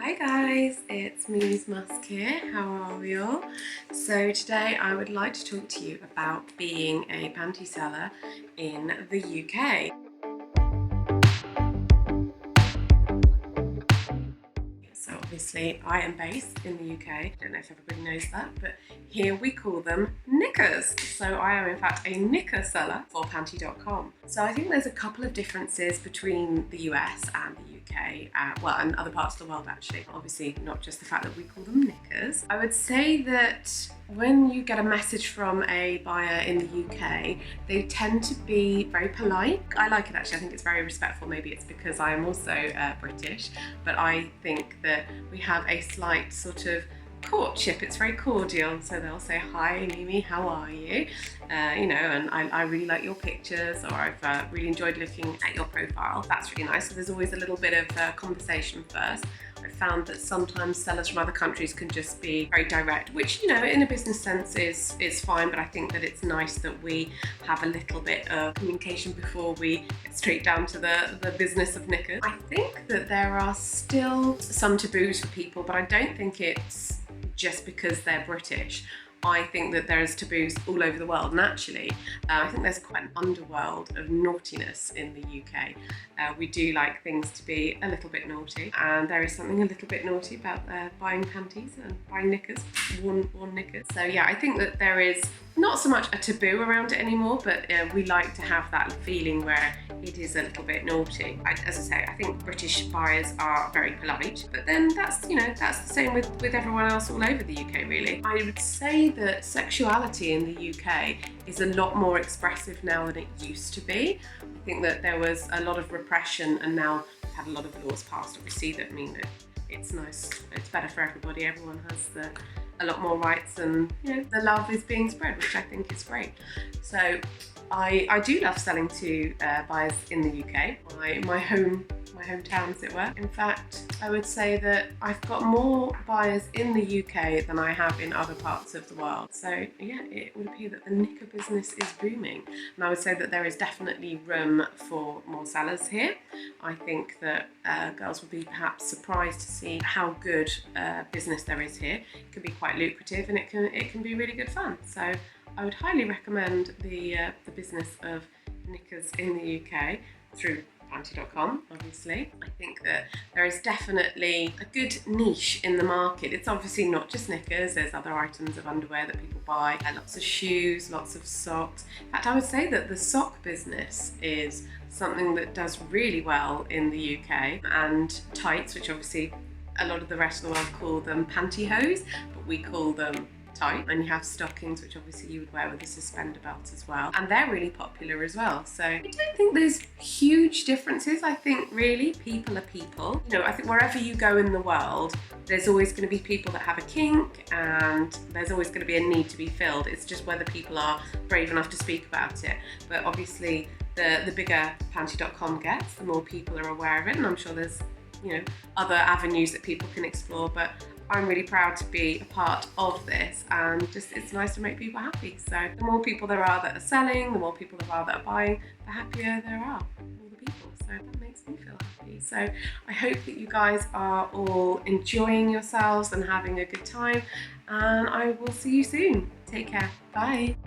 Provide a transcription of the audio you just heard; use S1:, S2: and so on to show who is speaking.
S1: Hi guys, it's Mismismuk here. How are we all? So today I would like to talk to you about being a panty seller in the UK. So obviously I am based in the UK. I don't know if everybody knows that, but here we call them Knickers. So I am in fact a knicker seller for panty.com. So I think there's a couple of differences between the US and the UK, and other parts of the world actually. Obviously not just the fact that we call them knickers. I would say that when you get a message from a buyer in the UK, they tend to be very polite. I like it actually, I think it's very respectful. Maybe it's because I am also British, but I think that we have a slight sort of courtship. It's very cordial, so they'll say, "Hi Mimi, how are you? And I really like your pictures, or I've really enjoyed looking at your profile." That's really nice. So there's always a little bit of conversation first. I've found that sometimes sellers from other countries can just be very direct, which, in a business sense is fine, but I think that it's nice that we have a little bit of communication before we get straight down to the business of knickers. I think that there are still some taboos for people, but I don't think it's just because they're British. I think that there's taboos all over the world, and actually I think there's quite an underworld of naughtiness in the UK. We do like things to be a little bit naughty, and there is something a little bit naughty about buying panties and buying knickers, worn knickers. So yeah, I think that there is not so much a taboo around it anymore, but we like to have that feeling where it is a little bit naughty. As I say, I think British buyers are very polite, but then that's the same with everyone else all over the UK really. I would say that sexuality in the UK is a lot more expressive now than it used to be. I think that there was a lot of repression, and now we've had a lot of laws passed, obviously, that mean that it's nice, it's better for everybody. Everyone has a lot more rights, and the love is being spread, which I think is great. So I do love selling to buyers in the UK, my hometown, as it were. In fact, I would say that I've got more buyers in the UK than I have in other parts of the world. So yeah, it would appear that the knicker business is booming, and I would say that there is definitely room for more sellers here. I think that girls will be perhaps surprised to see how good business there is here. It can be quite lucrative, and it can be really good fun. So I would highly recommend the business of knickers in the UK through panty.com, obviously. I think that there is definitely a good niche in the market. It's obviously not just knickers, there's other items of underwear that people buy, lots of shoes, lots of socks. In fact, I would say that the sock business is something that does really well in the UK, and tights, which obviously a lot of the rest of the world call them pantyhose, but we call them tight. And you have stockings, which obviously you would wear with a suspender belt as well, and they're really popular as well. So I don't think there's huge differences. I think really people are people. I think wherever you go in the world, there's always going to be people that have a kink, and there's always going to be a need to be filled. It's just whether people are brave enough to speak about it. But obviously the bigger panty.com gets, the more people are aware of it, and I'm sure there's other avenues that people can explore, but I'm really proud to be a part of this, and just it's nice to make people happy. So the more people there are that are selling, the more people there are that are buying, the happier there are all the people. So that makes me feel happy. So I hope that you guys are all enjoying yourselves and having a good time, and I will see you soon. Take care. Bye.